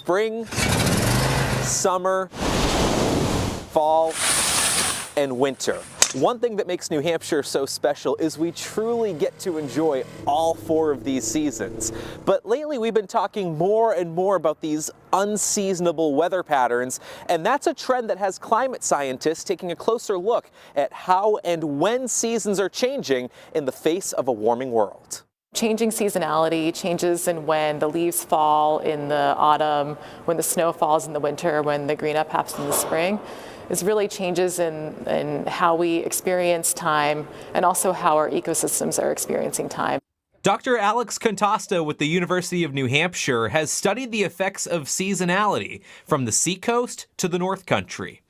spring, summer, fall, and winter. One thing that makes New Hampshire so special is we truly get to enjoy all 4 of these seasons. But lately we've been talking more and more about these unseasonable weather patterns, and that's a trend that has climate scientists taking a closer look at how and when seasons are changing in the face of a warming world. Changing seasonality, changes in when the leaves fall in the autumn, when the snow falls in the winter, when the green up happens in the spring, is really changes in how we experience time and also how our ecosystems are experiencing time. Dr. Alex Contasta with the University of New Hampshire has studied the effects of seasonality from the seacoast to the North Country.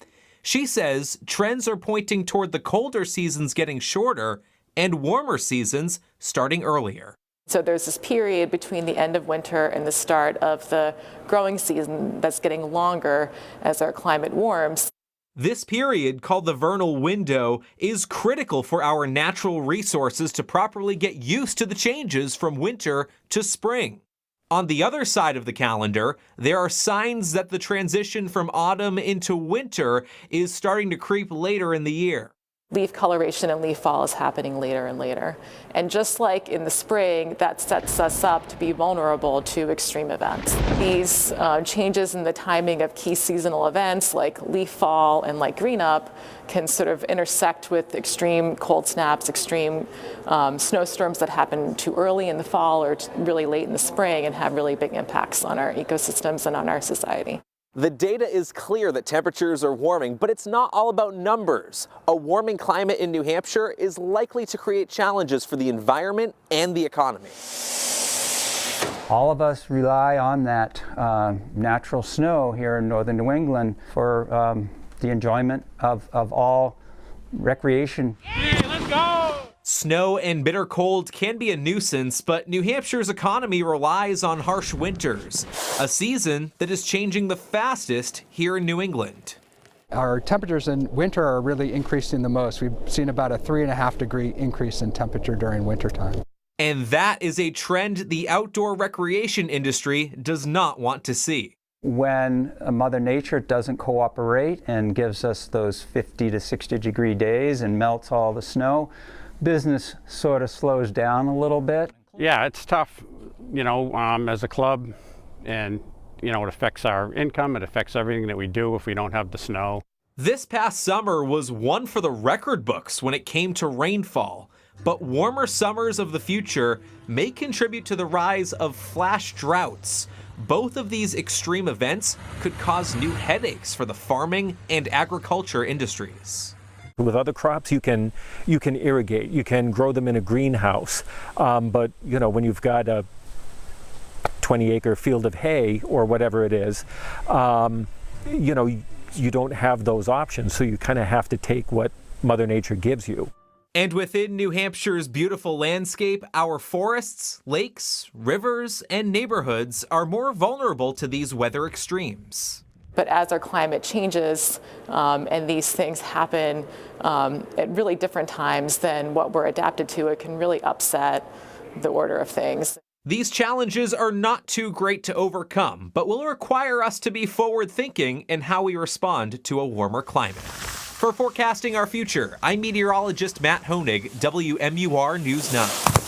She says trends are pointing toward the colder seasons getting shorter and warmer seasons starting earlier. So there's this period between the end of winter and the start of the growing season that's getting longer as our climate warms. This period, called the vernal window, is critical for our natural resources to properly get used to the changes from winter to spring. On the other side of the calendar, there are signs that the transition from autumn into winter is starting to creep later in the year. Leaf coloration and leaf fall is happening later and later. And just like in the spring, that sets us up to be vulnerable to extreme events. These changes in the timing of key seasonal events like leaf fall and like green up can sort of intersect with extreme cold snaps, extreme snowstorms that happen too early in the fall or really late in the spring and have really big impacts on our ecosystems and on our society. The data is clear that temperatures are warming, but it's not all about numbers. A warming climate in New Hampshire is likely to create challenges for the environment and the economy. All of us rely on that natural snow here in northern New England for the enjoyment of all recreation. Yeah, let's go! Snow and bitter cold can be a nuisance, but New Hampshire's economy relies on harsh winters, a season that is changing the fastest here in New England. Our temperatures in winter are really increasing the most. We've seen about a 3.5-degree increase in temperature during wintertime. And that is a trend the outdoor recreation industry does not want to see. When Mother Nature doesn't cooperate and gives us those 50 to 60-degree days and melts all the snow, business sort of slows down a little bit. Yeah, it's tough, as a club, and, it affects our income, it affects everything that we do if we don't have the snow. This past summer was one for the record books when it came to rainfall, but warmer summers of the future may contribute to the rise of flash droughts. Both of these extreme events could cause new headaches for the farming and agriculture industries. With other crops, you can irrigate, you can grow them in a greenhouse, but when you've got a 20-acre field of hay or whatever it is, you don't have those options, so you kind of have to take what Mother Nature gives you. And within New Hampshire's beautiful landscape, our forests, lakes, rivers, and neighborhoods are more vulnerable to these weather extremes. But as our climate changes and these things happen at really different times than what we're adapted to, it can really upset the order of things. These challenges are not too great to overcome, but will require us to be forward-thinking in how we respond to a warmer climate. For Forecasting Our Future, I'm meteorologist Matt Honig, WMUR News 9.